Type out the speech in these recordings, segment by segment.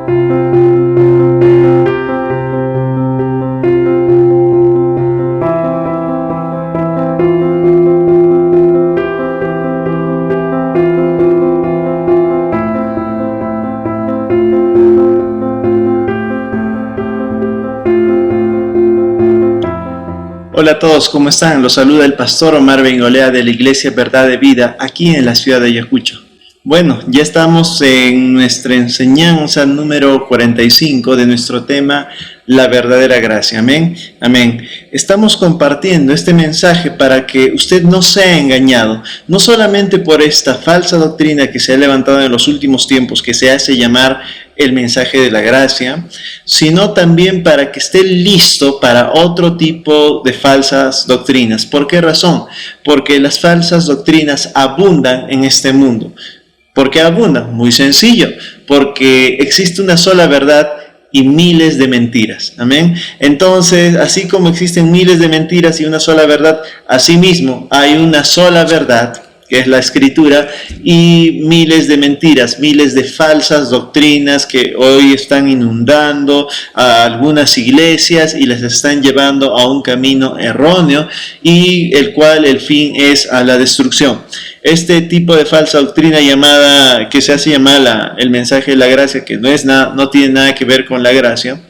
Hola a todos, ¿cómo están? Los saluda el pastor Omar Bengolea de la Iglesia Verdad de Vida, aquí en la ciudad de Ayacucho. Bueno, ya estamos en nuestra enseñanza número 45 de nuestro tema, la verdadera gracia. Amén, amén. Estamos compartiendo este mensaje para que usted no sea engañado, no solamente por esta falsa doctrina que se ha levantado en los últimos tiempos, que se hace llamar el mensaje de la gracia, sino también para que esté listo para otro tipo de falsas doctrinas. ¿Por qué razón? Porque las falsas doctrinas abundan en este mundo. ¿Por qué abundan? Muy sencillo, porque existe una sola verdad y miles de mentiras. Amén. Entonces, así como existen miles de mentiras y una sola verdad, asimismo hay una sola verdad, que es la Escritura, y miles de mentiras, miles de falsas doctrinas que hoy están inundando a algunas iglesias y les están llevando a un camino erróneo, y el cual el fin es a la destrucción. Este tipo de falsa doctrina llamada, que se hace llamar el mensaje de la gracia, que no tiene nada que ver con la gracia.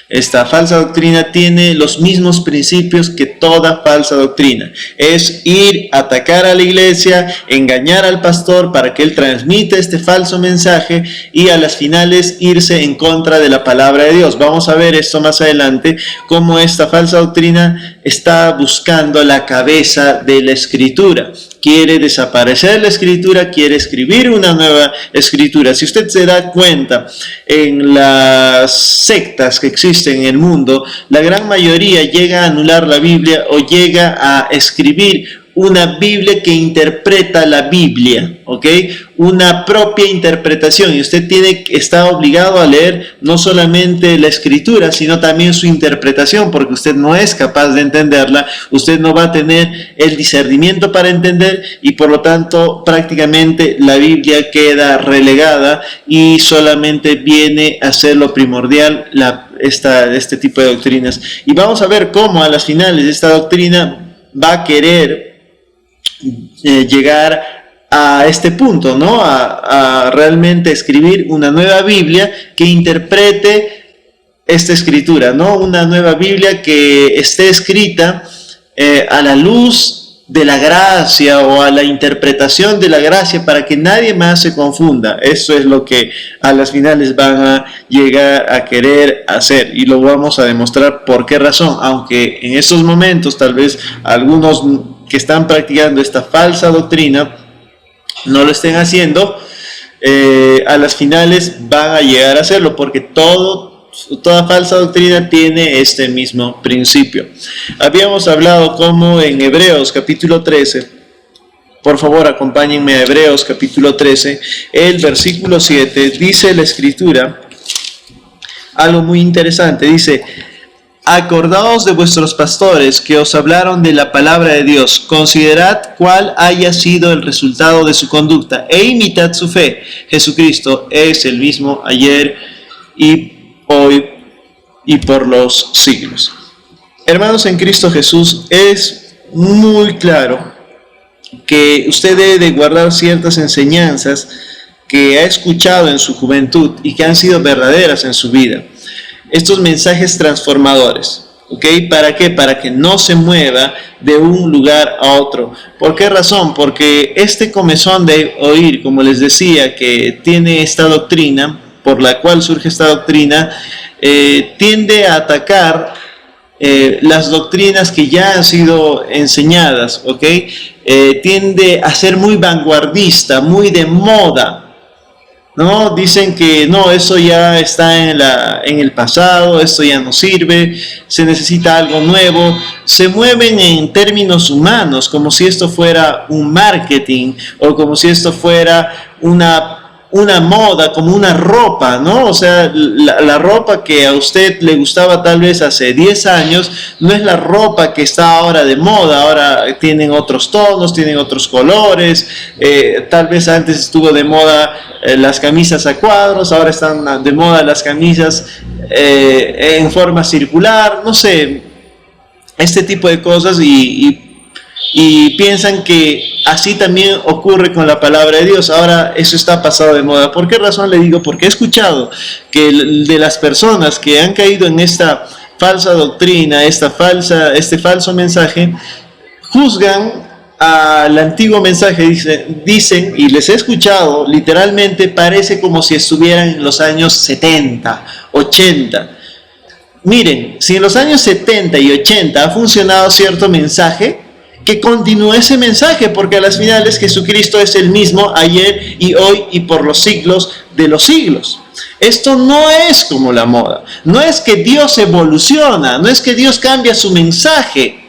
Esta falsa doctrina tiene los mismos principios que toda falsa doctrina. Es ir a atacar a la iglesia, engañar al pastor para que él transmita este falso mensaje y a las finales irse en contra de la palabra de Dios. Vamos a ver esto más adelante, cómo esta falsa doctrina está buscando la cabeza de la Escritura. Quiere desaparecer la Escritura, quiere escribir una nueva Escritura. Si usted se da cuenta, en las sectas que existen en el mundo, la gran mayoría llega a anular la Biblia o llega a escribir una Biblia que interpreta la Biblia, ¿ok? Una propia interpretación, y usted está obligado a leer no solamente la Escritura, sino también su interpretación, porque usted no es capaz de entenderla, usted no va a tener el discernimiento para entender, y por lo tanto prácticamente la Biblia queda relegada y solamente viene a ser lo primordial este tipo de doctrinas. Y vamos a ver cómo a las finales esta doctrina va a querer llegar a este punto, ¿no? A realmente escribir una nueva Biblia que interprete esta Escritura, ¿no? Una nueva Biblia que esté escrita a la luz de la gracia o a la interpretación de la gracia, para que nadie más se confunda. Eso es lo que a las finales van a llegar a querer hacer, y lo vamos a demostrar por qué razón, aunque en estos momentos tal vez algunos que están practicando esta falsa doctrina no lo estén haciendo, a las finales van a llegar a hacerlo, porque toda falsa doctrina tiene este mismo principio. Habíamos hablado como en Hebreos capítulo 13, por favor acompáñenme a Hebreos capítulo 13, el versículo 7, dice la Escritura algo muy interesante, dice: acordaos de vuestros pastores que os hablaron de la palabra de Dios, considerad cuál haya sido el resultado de su conducta, e imitad su fe. Jesucristo es el mismo ayer y hoy y por los siglos. Hermanos, en Cristo Jesús es muy claro que usted debe de guardar ciertas enseñanzas que ha escuchado en su juventud y que han sido verdaderas en su vida. Estos mensajes transformadores, ¿ok? ¿Para qué? Para que no se mueva de un lugar a otro. ¿Por qué razón? Porque este comezón de oír, como les decía, que tiene esta doctrina, por la cual surge esta doctrina, tiende a atacar las doctrinas que ya han sido enseñadas, ¿ok? Tiende a ser muy vanguardista, muy de moda. No, dicen que no, eso ya está en el pasado, esto ya no sirve, se necesita algo nuevo. Se mueven en términos humanos, como si esto fuera un marketing o como si esto fuera una moda, como una ropa, ¿no? O sea, la ropa que a usted le gustaba tal vez hace 10 años, no es la ropa que está ahora de moda. Ahora tienen otros tonos, tienen otros colores. Tal vez antes estuvo de moda las camisas a cuadros, ahora están de moda las camisas en forma circular, no sé, este tipo de cosas, y piensan que así también ocurre con la palabra de Dios. Ahora eso está pasado de moda. ¿Por qué razón le digo? Porque he escuchado que de las personas que han caído en esta falsa doctrina, este falso mensaje, juzgan al antiguo mensaje, dicen, y les he escuchado, literalmente parece como si estuvieran en los años 70, 80. Miren, si en los años 70 y 80 ha funcionado cierto mensaje, que continúe ese mensaje, porque a las finales Jesucristo es el mismo ayer y hoy y por los siglos de los siglos. Esto no es como la moda, no es que Dios evoluciona, no es que Dios cambia su mensaje.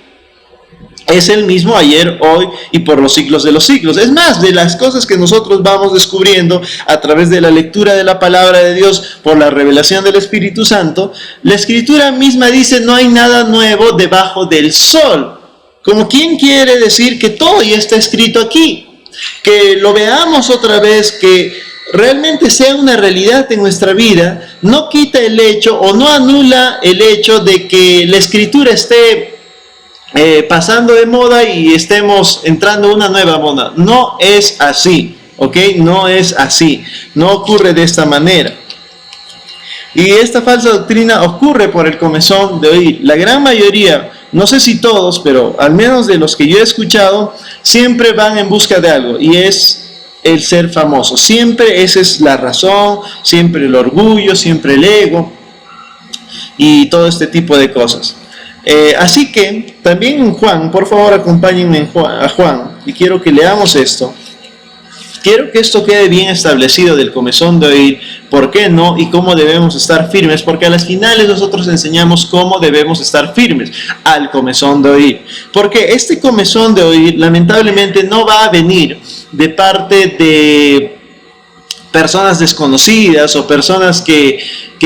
Es el mismo ayer, hoy y por los siglos de los siglos. Es más, de las cosas que nosotros vamos descubriendo a través de la lectura de la palabra de Dios por la revelación del Espíritu Santo, la Escritura misma dice: no hay nada nuevo debajo del sol. Como quien quiere decir que todo ya está escrito aquí. Que lo veamos otra vez, que realmente sea una realidad en nuestra vida, no quita el hecho o no anula el hecho de que la Escritura esté pasando de moda y estemos entrando a una nueva moda. No es así, ¿ok? No es así, no ocurre de esta manera. Y esta falsa doctrina ocurre por el comezón de oír. La gran mayoría, no sé si todos, pero al menos de los que yo he escuchado, siempre van en busca de algo, y es el ser famoso. Siempre esa es la razón, siempre el orgullo, siempre el ego y todo este tipo de cosas. Así que también en Juan, por favor acompáñenme a Juan, y quiero que leamos esto. Quiero que esto quede bien establecido del comezón de oír, por qué no y cómo debemos estar firmes, porque a las finales nosotros enseñamos cómo debemos estar firmes al comezón de oír. Porque este comezón de oír lamentablemente no va a venir de parte de personas desconocidas o personas que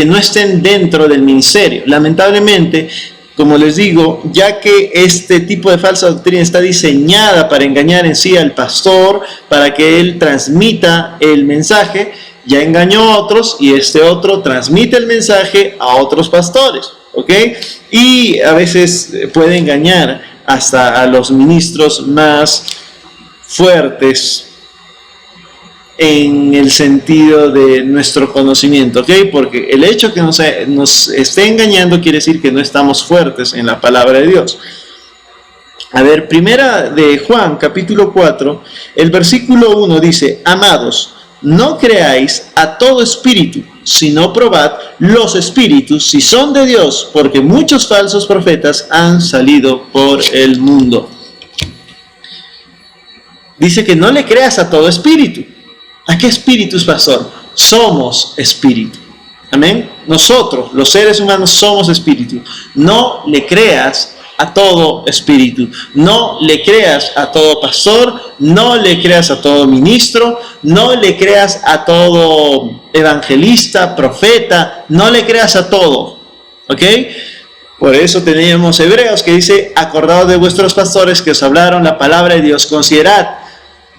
no estén dentro del ministerio. Lamentablemente, como les digo, ya que este tipo de falsa doctrina está diseñada para engañar en sí al pastor, para que él transmita el mensaje, ya engañó a otros y este otro transmite el mensaje a otros pastores, ¿ok? Y a veces puede engañar hasta a los ministros más fuertes en el sentido de nuestro conocimiento, ¿ok? Porque el hecho que nos esté engañando quiere decir que no estamos fuertes en la palabra de Dios. A ver, primera de Juan, capítulo 4, el versículo 1 dice: amados, no creáis a todo espíritu, sino probad los espíritus si son de Dios, porque muchos falsos profetas han salido por el mundo. Dice que no le creas a todo espíritu. ¿A qué espíritus, pastor? Somos espíritu. Amén. Nosotros, los seres humanos, somos espíritu. No le creas a todo espíritu. No le creas a todo pastor. No le creas a todo ministro. No le creas a todo evangelista, profeta. No le creas a todo. ¿Ok? Por eso teníamos Hebreos que dice: acordaos de vuestros pastores que os hablaron la palabra de Dios. Considerad.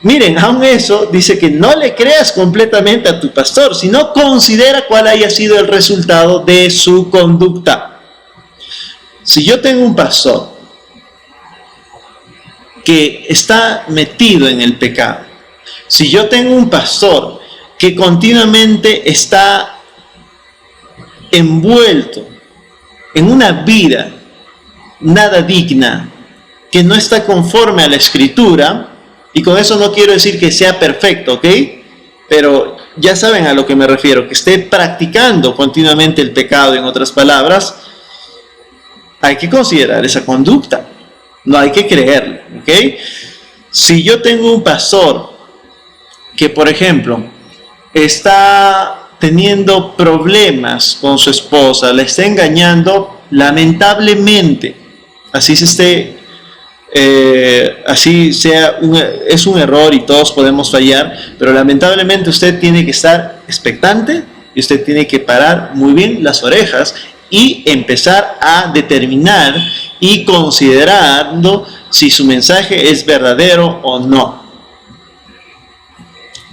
Miren, aún eso dice que no le creas completamente a tu pastor, sino considera cuál haya sido el resultado de su conducta. Si yo tengo un pastor que está metido en el pecado, si yo tengo un pastor que continuamente está envuelto en una vida nada digna, que no está conforme a la Escritura, y con eso no quiero decir que sea perfecto, ¿ok? Pero ya saben a lo que me refiero, que esté practicando continuamente el pecado, en otras palabras, hay que considerar esa conducta, no hay que creerle, ¿ok? Si yo tengo un pastor que, por ejemplo, está teniendo problemas con su esposa, le está engañando, lamentablemente, así se esté así sea, es un error y todos podemos fallar, pero lamentablemente usted tiene que estar expectante y usted tiene que parar muy bien las orejas y empezar a determinar y considerando si su mensaje es verdadero o no.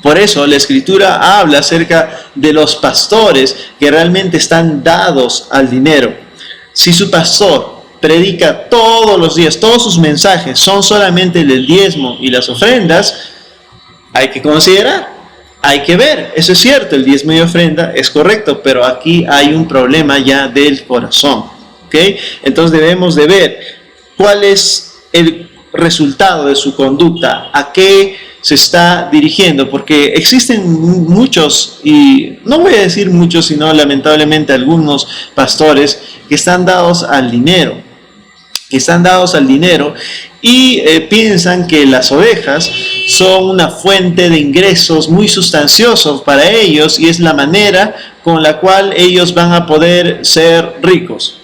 Por eso la Escritura habla acerca de los pastores que realmente están dados al dinero. Si su pastor predica todos los días, todos sus mensajes son solamente el diezmo y las ofrendas, hay que considerar, hay que ver. Eso es cierto, el diezmo y ofrenda es correcto, pero aquí hay un problema ya del corazón, ¿ok? Entonces debemos de ver cuál es el resultado de su conducta, a qué se está dirigiendo, porque existen muchos, y no voy a decir muchos, sino lamentablemente algunos pastores que están dados al dinero, y piensan que las ovejas son una fuente de ingresos muy sustanciosos para ellos y es la manera con la cual ellos van a poder ser ricos.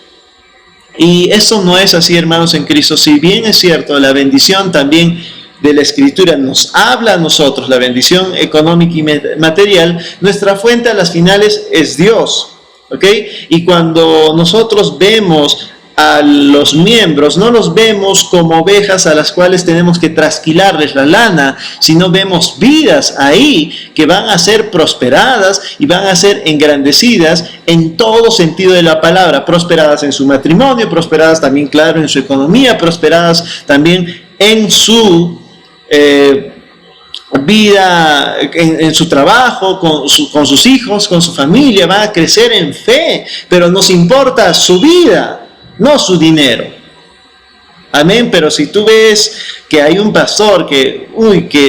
Y eso no es así, hermanos en Cristo. Si bien es cierto, la bendición también de la Escritura nos habla a nosotros, la bendición económica y material, nuestra fuente a las finales es Dios, ¿ok? Y cuando nosotros vemos a los miembros, no los vemos como ovejas a las cuales tenemos que trasquilarles la lana, sino vemos vidas ahí que van a ser prosperadas y van a ser engrandecidas en todo sentido de la palabra, prosperadas en su matrimonio, prosperadas también, claro, en su economía, prosperadas también en su vida, en su trabajo, con sus hijos, con su familia, van a crecer en fe, pero nos importa su vida, no su dinero. Amén. Pero si tú ves que hay un pastor que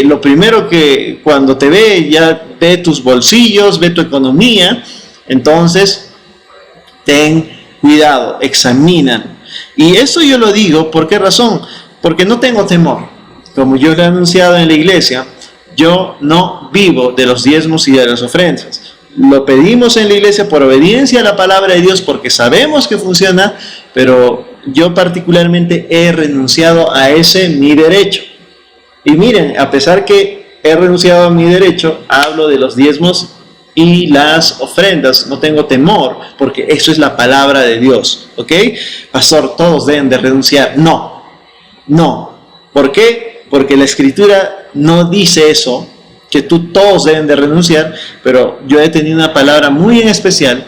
lo primero que cuando te ve, ya ve tus bolsillos, ve tu economía, entonces ten cuidado, examinan. Y eso yo lo digo, ¿por qué razón? Porque no tengo temor. Como yo lo he anunciado en la iglesia, yo no vivo de los diezmos y de las ofrendas. Lo pedimos en la iglesia por obediencia a la palabra de Dios, porque sabemos que funciona, pero yo particularmente he renunciado a ese mi derecho. Y miren, a pesar que he renunciado a mi derecho, hablo de los diezmos y las ofrendas, no tengo temor, porque eso es la palabra de Dios, ¿ok? Pastor, todos deben de renunciar. No. ¿Por qué? Porque la Escritura no dice eso, que todos deben de renunciar, pero yo he tenido una palabra muy en especial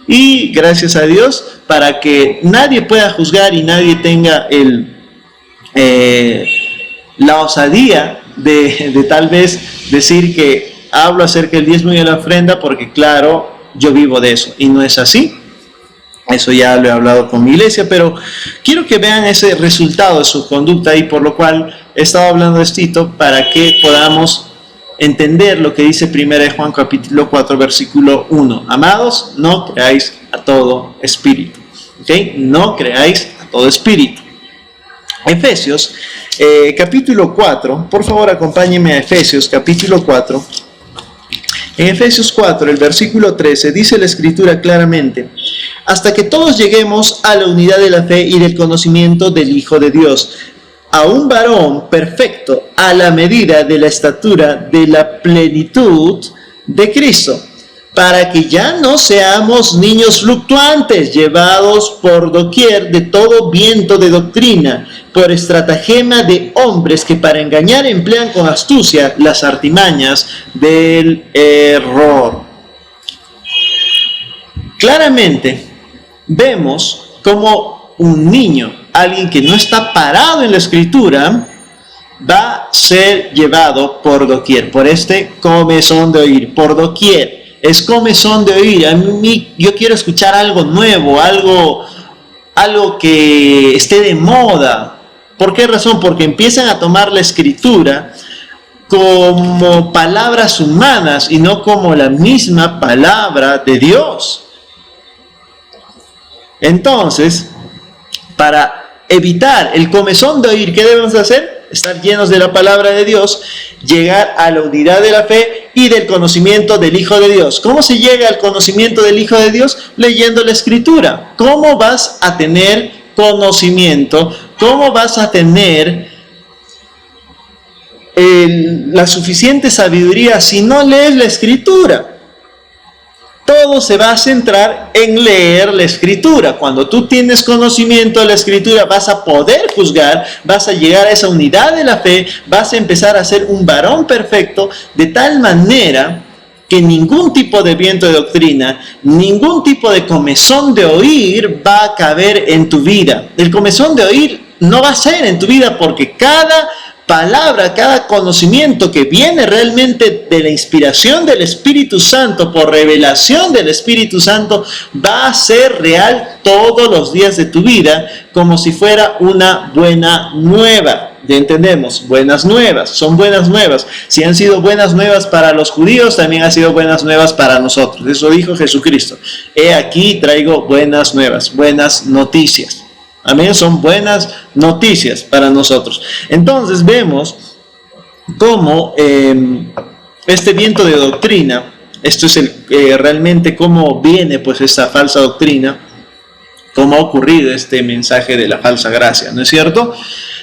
y gracias a Dios para que nadie pueda juzgar y nadie tenga la osadía de tal vez decir que hablo acerca del diezmo y de la ofrenda porque claro, yo vivo de eso y no es así. Eso ya lo he hablado con mi iglesia, pero quiero que vean ese resultado de su conducta y por lo cual he estado hablando de esto para que podamos entender lo que dice 1 Juan capítulo 4 versículo 1. Amados, no creáis a todo espíritu. ¿Ok? No creáis a todo espíritu. Efesios capítulo 4, por favor acompáñenme a Efesios capítulo 4. En Efesios 4, el versículo 13, dice la Escritura claramente: hasta que todos lleguemos a la unidad de la fe y del conocimiento del Hijo de Dios, a un varón perfecto, a la medida de la estatura de la plenitud de Cristo, para que ya no seamos niños fluctuantes, llevados por doquier de todo viento de doctrina, por estratagema de hombres que para engañar emplean con astucia las artimañas del error. Claramente vemos como un niño, alguien que no está parado en la Escritura, va a ser llevado por doquier, por este comezón de oír, por doquier. Es comezón de oír. A mí, yo quiero escuchar algo nuevo, algo que esté de moda. ¿Por qué razón? Porque empiezan a tomar la Escritura como palabras humanas y no como la misma palabra de Dios. Entonces, para evitar el comezón de oír, ¿qué debemos hacer? Estar llenos de la palabra de Dios, llegar a la unidad de la fe y del conocimiento del Hijo de Dios. ¿Cómo se llega al conocimiento del Hijo de Dios? Leyendo la Escritura. ¿Cómo vas a tener conocimiento? ¿cómo vas a tener la suficiente sabiduría si no lees la Escritura? Todo se va a centrar en leer la Escritura. Cuando tú tienes conocimiento de la Escritura, vas a poder juzgar, vas a llegar a esa unidad de la fe, vas a empezar a ser un varón perfecto, de tal manera que ningún tipo de viento de doctrina, ningún tipo de comezón de oír va a caber en tu vida. El comezón de oír no va a ser en tu vida, porque cada palabra, cada conocimiento que viene realmente de la inspiración del Espíritu Santo, por revelación del Espíritu Santo, va a ser real todos los días de tu vida, como si fuera una buena nueva. Ya entendemos, buenas nuevas, son buenas nuevas. Si han sido buenas nuevas para los judíos, también han sido buenas nuevas para nosotros. Eso dijo Jesucristo. He aquí traigo buenas nuevas, buenas noticias. Amén, son buenas noticias para nosotros. Entonces vemos cómo este viento de doctrina, esto es realmente cómo viene pues esta falsa doctrina, cómo ha ocurrido este mensaje de la falsa gracia, ¿no es cierto?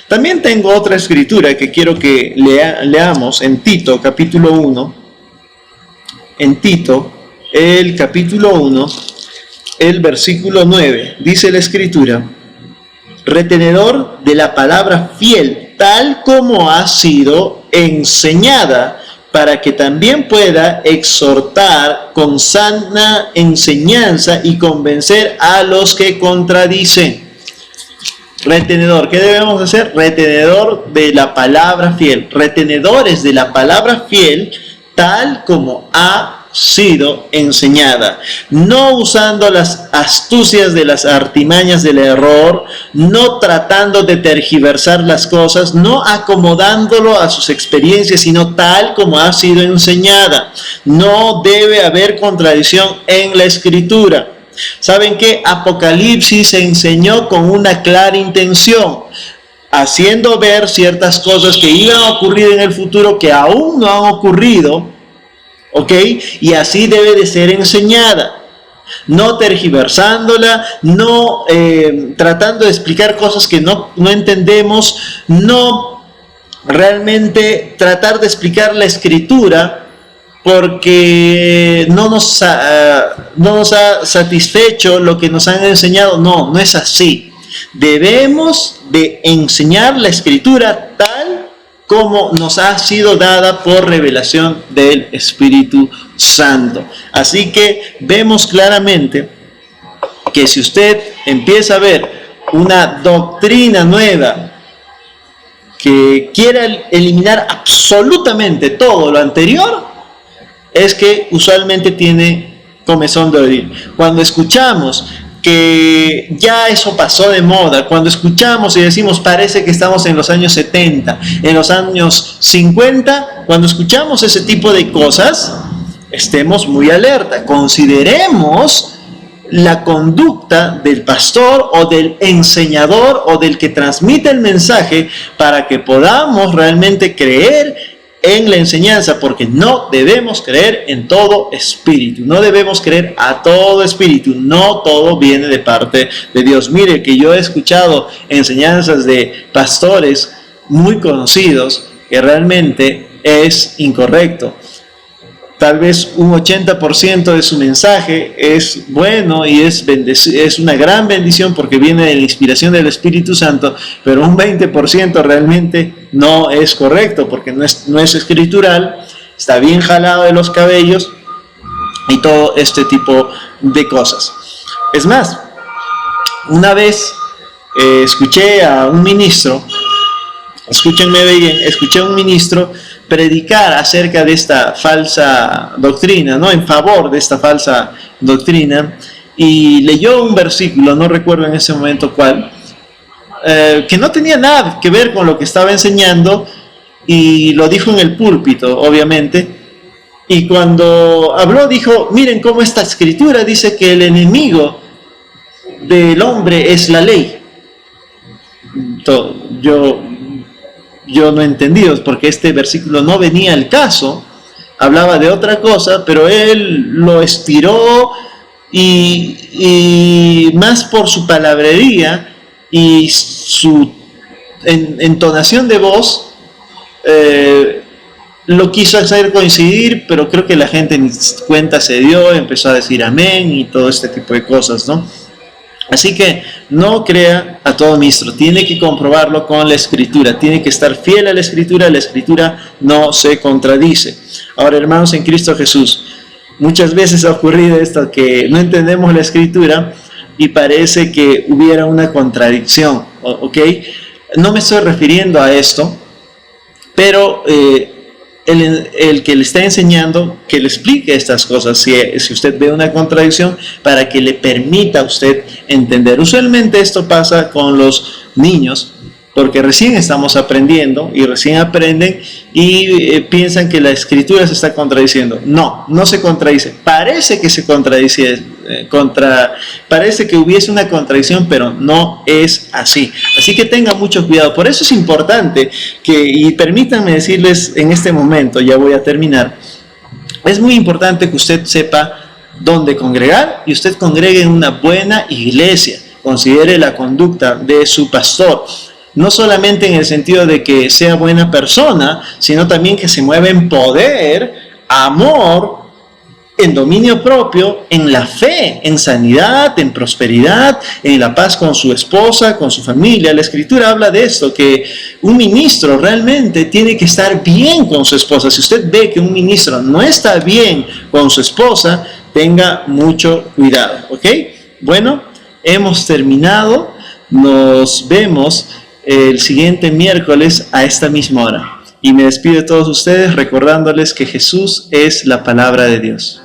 También tengo otra escritura que quiero que leamos en Tito, capítulo 1. En Tito, el capítulo 1, el versículo 9, dice la escritura: retenedor de la palabra fiel, tal como ha sido enseñada, para que también pueda exhortar con sana enseñanza y convencer a los que contradicen. Retenedor, ¿qué debemos hacer? Retenedor de la palabra fiel, retenedores de la palabra fiel, tal como ha sido enseñada, no usando las astucias de las artimañas del error, no tratando de tergiversar las cosas, no acomodándolo a sus experiencias, sino tal como ha sido enseñada. No debe haber contradicción en la Escritura. ¿Saben qué? Apocalipsis se enseñó con una clara intención, haciendo ver ciertas cosas que iban a ocurrir en el futuro, que aún no han ocurrido, ¿ok? Y así debe de ser enseñada, no tergiversándola, no tratando de explicar cosas que no entendemos, no realmente tratar de explicar la Escritura porque no nos ha satisfecho lo que nos han enseñado. No, no es así. Debemos de enseñar la Escritura tal como nos ha sido dada por revelación del Espíritu Santo. Así que vemos claramente que si usted empieza a ver una doctrina nueva que quiera eliminar absolutamente todo lo anterior, es que usualmente tiene comezón de oír. Cuando escuchamos que ya eso pasó de moda, cuando escuchamos y decimos parece que estamos en los años 70, en los años 50, cuando escuchamos ese tipo de cosas, estemos muy alerta, consideremos la conducta del pastor o del enseñador o del que transmite el mensaje para que podamos realmente creer en la enseñanza, porque no debemos creer en todo espíritu, no debemos creer a todo espíritu, no todo viene de parte de Dios. Mire que yo he escuchado enseñanzas de pastores muy conocidos que realmente es incorrecto. Tal vez un 80% de su mensaje es bueno y es una gran bendición porque viene de la inspiración del Espíritu Santo, pero un 20% realmente no es correcto porque no es escritural, está bien jalado de los cabellos y todo este tipo de cosas. Es más, una vez escuché a un ministro, escúchenme bien, escuché a un ministro predicar acerca de esta falsa doctrina, ¿no? En favor de esta falsa doctrina, y leyó un versículo, no recuerdo en ese momento cuál, que no tenía nada que ver con lo que estaba enseñando, y lo dijo en el púlpito, obviamente, y cuando habló dijo, miren cómo esta escritura dice que el enemigo del hombre es la ley. Yo no entendí, porque este versículo no venía al caso, hablaba de otra cosa, pero él lo estiró y más por su palabrería y su entonación de voz lo quiso hacer coincidir, pero creo que la gente ni cuenta se dio, empezó a decir amén y todo este tipo de cosas, ¿no? Así que no crea a todo ministro, tiene que comprobarlo con la Escritura, tiene que estar fiel a la Escritura no se contradice. Ahora, hermanos en Cristo Jesús, muchas veces ha ocurrido esto, que no entendemos la Escritura y parece que hubiera una contradicción, ¿ok? No me estoy refiriendo a esto, pero el que le está enseñando, que le explique estas cosas, si usted ve una contradicción, para que le permita a usted entender. Usualmente esto pasa con los niños, porque recién estamos aprendiendo y recién aprenden y piensan que la Escritura se está contradiciendo. No, no se contradice. Parece que se contradice, parece que hubiese una contradicción, pero no es así. Así que tenga mucho cuidado. Por eso es importante y permítanme decirles en este momento, ya voy a terminar, es muy importante que usted sepa dónde congregar y usted congregue en una buena iglesia. Considere la conducta de su pastor. No solamente en el sentido de que sea buena persona, sino también que se mueva en poder, amor, en dominio propio, en la fe, en sanidad, en prosperidad, en la paz con su esposa, con su familia. La Escritura habla de esto, que un ministro realmente tiene que estar bien con su esposa. Si usted ve que un ministro no está bien con su esposa, tenga mucho cuidado, ¿ok? Bueno, hemos terminado. Nos vemos el siguiente miércoles a esta misma hora. Y me despido de todos ustedes recordándoles que Jesús es la palabra de Dios.